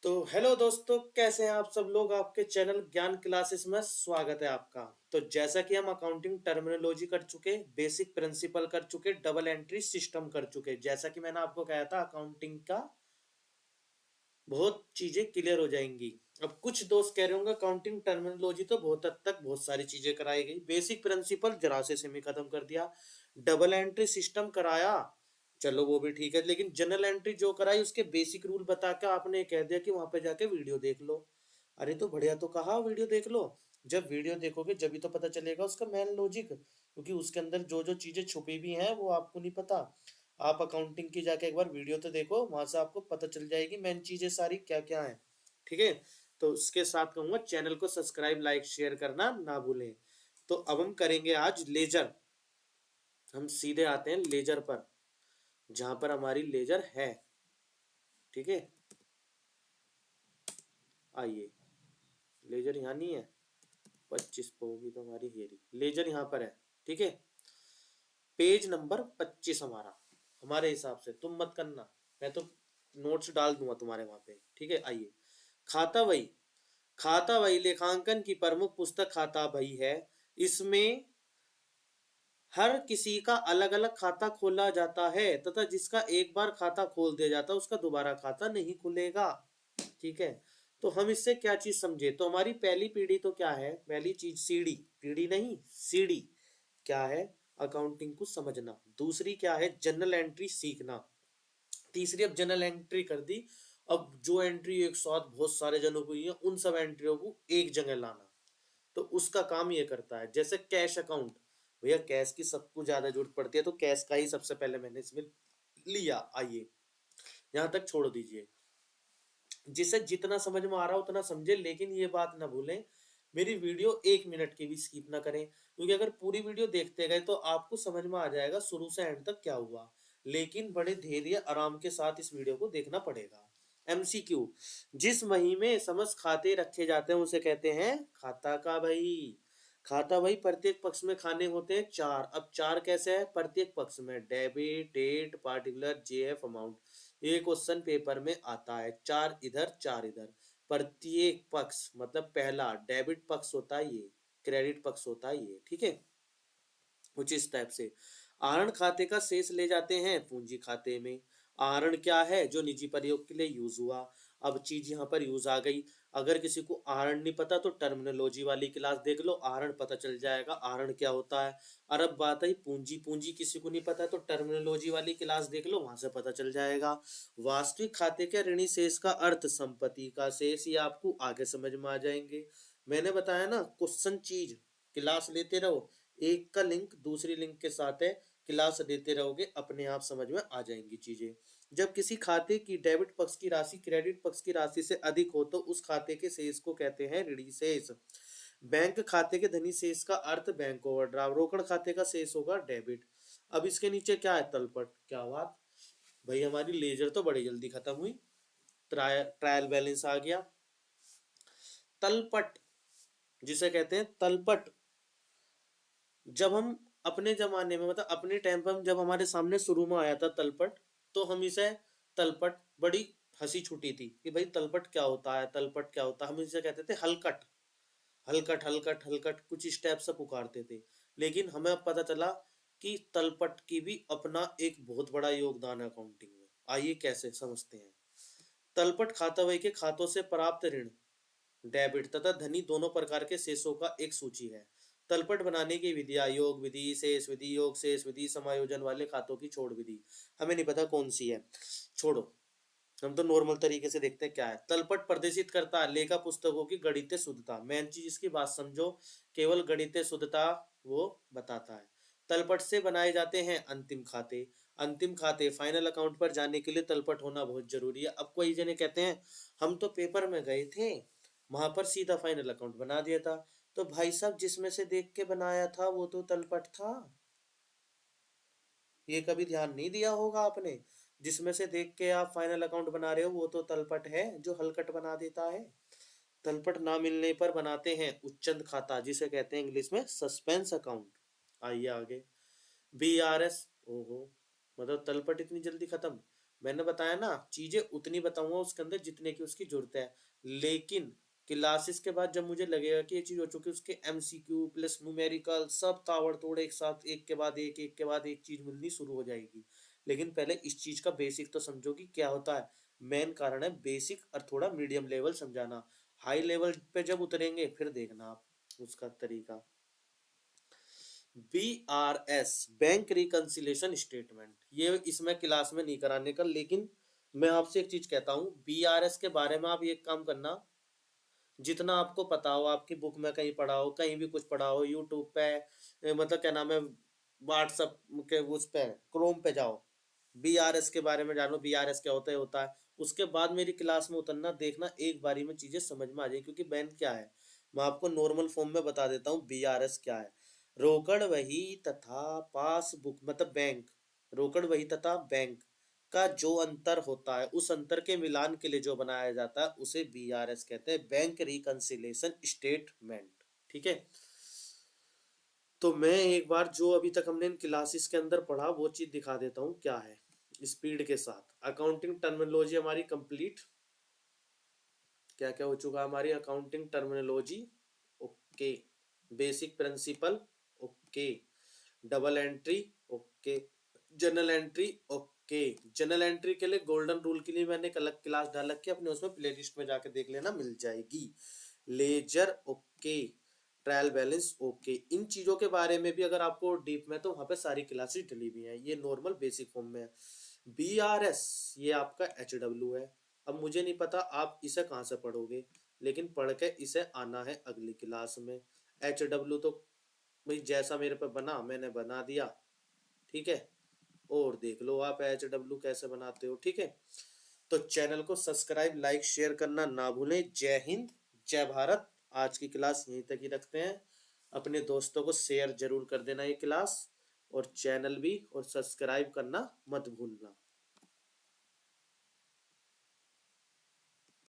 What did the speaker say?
तो हेलो दोस्तों, कैसे हैं आप सब लोग। आपके चैनल ज्ञान क्लासेस में स्वागत है आपका। तो जैसा कि हम अकाउंटिंग टर्मिनोलॉजी कर चुके, बेसिक प्रिंसिपल कर चुके, डबल एंट्री सिस्टम कर चुके, जैसा कि मैंने आपको कहा था अकाउंटिंग का बहुत चीजें क्लियर हो जाएंगी। अब कुछ दोस्त कह रहे होंगे अकाउंटिंग टर्मिनोलॉजी तो बहुत हद तक बहुत सारी चीजें कराई गई, बेसिक प्रिंसिपल जरा से में खत्म कर दिया, डबल एंट्री सिस्टम कराया, चलो वो भी ठीक है, लेकिन जनरल एंट्री जो कराई उसके बेसिक रूल बता के आपने कह दिया कि वहां पे जाके वीडियो देख लो। अरे तो बढ़िया, तो कहा वीडियो देख लो। जब वीडियो देखोगे जब भी तो पता चलेगा उसका मेन लॉजिक, क्योंकि उसके अंदर जो जो चीजें छुपी हुई हैं वो आपको नहीं पता। आप अकाउंटिंग की जाके एक बार वीडियो तो देखो, वहां से आपको पता चल जाएगी मेन चीजें सारी क्या क्या है। ठीक है। तो उसके साथ कहूंगा चैनल को सब्सक्राइब लाइक शेयर करना ना भूलें। तो अब हम करेंगे आज लेजर। हम सीधे आते हैं लेजर पर, जहां पर हमारी लेजर है। ठीक है, आइए। लेजर यहाँ नहीं है, 25 पे होगी तो हमारी हेरी लेजर यहाँ पर है। ठीक है, पेज नंबर 25 हमारा, हमारे हिसाब से तुम मत करना, मैं तो नोट्स डाल दूंगा तुम्हारे वहां पे। ठीक है, आइए। खाता वही, खाता वही लेखांकन की प्रमुख पुस्तक खाता वही है। इसमें हर किसी का अलग अलग खाता खोला जाता है तथा जिसका एक बार खाता खोल दिया जाता है उसका दोबारा खाता नहीं खुलेगा। ठीक है। तो हम इससे क्या चीज समझे, तो हमारी पहली पीढ़ी तो क्या है, पहली चीज सीढ़ी, पीढ़ी नहीं सीढ़ी, क्या है, अकाउंटिंग को समझना। दूसरी क्या है, जनरल एंट्री सीखना। तीसरी अब जनरल एंट्री कर दी, अब जो एंट्री एक साथ बहुत सारे जनों को हुई है उन सब एंट्रियों को एक जगह लाना। तो उसका काम ये करता है। जैसे कैश अकाउंट, भैया कैश की सबको ज्यादा जरूरत पड़ती है तो कैश का ही सबसे पहले मैंने इसमें लिया। आइए, यहां तक छोड़ दीजिए, जिसे जितना समझ में आ रहा है उतना समझे, लेकिन ये बात ना भूलें मेरी वीडियो 1 मिनट की भी स्किप ना करें, क्योंकि अगर पूरी वीडियो देखते गए तो आपको समझ में आ जाएगा शुरू से एंड तक क्या हुआ। लेकिन बड़े धैर्य आराम के साथ इस वीडियो को देखना पड़ेगा। एमसीक्यू, जिस महीने में समस्त खाते रखे जाते हैं उसे कहते हैं खाता का भाई। खाता भाई प्रत्येक पक्ष में खाने होते हैं चार। अब चार कैसे है, प्रत्येक पक्ष में debit date particular JF amount, ये क्वेश्चन पेपर में आता है। चार इधर चार इधर, प्रत्येक पक्ष मतलब पहला डेबिट पक्ष होता है ये, क्रेडिट पक्ष होता है ये। ठीक है, कुछ इस टाइप से। आहरण खाते का शेष ले जाते हैं पूंजी खाते में। आहरण क्या है, जो निजी प्रयोग के लिए यूज हुआ। अब चीज यहाँ पर यूज आ गई। अगर किसी को आहरण नहीं पता तो टर्मिनोलॉजी वाली क्लास देख लो, आहरण पता चल जाएगा आहरण क्या होता है। और अब बात आई पूंजी, पूंजी किसी को नहीं पता तो टर्मिनोलॉजी वाली क्लास देख लो, वहां से पता चल जाएगा। वास्तविक खाते के ऋणी शेष का अर्थ संपत्ति का शेष, ये आपको आगे समझ में आ जाएंगे। मैंने बताया ना, क्वेश्चन चीज क्लास लेते रहो, एक का लिंक दूसरी लिंक के साथ है, क्लास देते रहोगे अपने आप समझ में आ जाएंगी चीजें। जब किसी खाते की डेबिट पक्ष की राशि क्रेडिट पक्ष की राशि से अधिक हो तो उस खाते के शेष को कहते हैं ऋणी शेष। बैंक खाते के धनी शेष का अर्थ बैंक ओवरड्राफ्ट, रोकड़ खाते का शेष होगा डेबिट। अब इसके नीचे क्या है, तलपट। क्या बात भाई, हमारी लेजर तो बड़ी जल्दी खत्म हुई, ट्रायल बैलेंस आ गया। तलपट, जिसे कहते हैं तलपट, जब हम अपने जमाने में मतलब अपने टाइम पर जब हमारे सामने शुरू में आया था तलपट, तो हम इसे तलपट बड़ी हंसी छुटी थी कि भाई तलपट क्या होता है, तलपट क्या होता है। हम इसे कहते थे हलकट, हलकट हलकट हलकट, कुछ इस टाइप से पुकारते थे। लेकिन हमें अब पता चला कि तलपट की भी अपना एक बहुत बड़ा योगदान है अकाउंटिंग में। आइए कैसे समझते हैं। तलपट खाता वही के खातों से प्राप्त ऋण डेबिट तथा धनी दोनों प्रकार के शेषों का एक सूची है। तलपट बनाने की विधियां योग विधि, शेष विधि, योग शेष विधि, समायोजन वाले खातों की छोड़ विधि। हमें नहीं पता कौन सी है, छोड़ो, हम तो नॉर्मल तरीके से देखते हैं क्या है। तलपट प्रदर्शित करता है लेखा पुस्तकों की गणितीय शुद्धता, मेन चीज इसकी बात समझो, केवल गणितीय शुद्धता वो बताता है। तलपट से बनाए जाते हैं अंतिम खाते। अंतिम खाते फाइनल अकाउंट पर जाने के लिए तलपट होना बहुत जरूरी है। अब कोई जने कहते हैं हम तो पेपर में गए थे, वहां पर सीधा फाइनल अकाउंट बना दिया था। तो भाई साहब जिसमें से देख के बनाया था वो तो तलपट था, ये कभी ध्यान नहीं दिया होगा आपने। जिसमें से देख के आप फाइनल अकाउंट बना रहे हो वो तो तलपट है जो हलकट बना देता है। तलपट ना मिलने पर बनाते हैं उच्चंत खाता, जिसे कहते हैं इंग्लिश में सस्पेंस अकाउंट। आइए आगे। बीआरएस, ओहो, मतलब तलपट इतनी जल्दी खत्म। मैंने बताया ना, चीजें उतनी बताऊंगा उसके अंदर जितने की उसकी जरूरत है। लेकिन क्लासेस के बाद जब मुझे लगेगा कि ये चीज हो चुकी है, उसके एमसीक्यू प्लस न्यूमेरिकल सब ताबड़तोड़ एक साथ, एक के बाद एक के बाद एक चीज मिलनी शुरू हो जाएगी। लेकिन पहले इस चीज का बेसिक तो समझो कि क्या होता है। मेन कारण है बेसिक और थोड़ा मीडियम लेवल समझाना। हाई लेवल पे जब उतरेंगे फिर देखना आप उसका तरीका। BRS, बैंक रिकंसिलेशन स्टेटमेंट, ये इसमें क्लास में नहीं कराने का, लेकिन मैं आपसे एक चीज कहता हूँ, BRS के बारे में आप एक काम करना, जितना आपको पता हो, आपकी बुक में कहीं पढ़ा हो, कहीं भी कुछ पढ़ा हो, यूट्यूब पे मतलब क्या नाम है, व्हाट्सअप के उस पे क्रोम पे जाओ, BRS के बारे में जानो, BRS क्या होता है। उसके बाद मेरी क्लास में उतरना, देखना एक बारी में चीजें समझ में आ जाए, क्योंकि बैंक क्या है मैं आपको नॉर्मल फॉर्म में बता देता हूँ। BRS क्या है, रोकड़ वही तथा पासबुक, मतलब बैंक, रोकड़ वही तथा बैंक का जो अंतर होता है, उस अंतर के मिलान के लिए जो बनाया जाता है उसे BRS कहते हैं, बैंक रिकंसिलेशन स्टेटमेंट। ठीक है। तो मैं एक बार जो अभी तक हमने इन क्लासेस के अंदर पढ़ा वो चीज दिखा देता हूँ क्या है, स्पीड के साथ। अकाउंटिंग टर्मिनोलॉजी हमारी कंप्लीट, क्या क्या हो चुका हमारी accounting terminology, okay. Basic principle, okay. Double entry, okay. Journal entry, okay. Journal entry के लिए गोल्डन रूल के लिए मैंने एक अलग क्लास डाल रखी है, अपने उसमें प्लेलिस्ट में जाके देख लेना, मिल जाएगी। Ledger, okay. Trial balance, okay. इन चीजों के बारे में भी अगर आपको डीप में, तो वहां पे सारी क्लासेस डली हुई हैं, ये नॉर्मल बेसिक फॉर्म में है। BRS ये आपका HW है। अब मुझे नहीं पता आप इसे कहाँ से पढ़ोगे, लेकिन पढ़ के इसे आना है अगली क्लास में। HW तो भाई जैसा मेरे पे बना मैंने बना दिया, ठीक है। और देख लो आप HW कैसे बनाते हो, ठीक है। तो चैनल को सब्सक्राइब लाइक शेयर करना ना भूलें। जय हिंद, जय भारत। आज की क्लास यहीं तक ही रखते हैं। अपने दोस्तों को शेयर जरूर कर देना ये क्लास, और चैनल भी और सब्सक्राइब करना मत भूलना।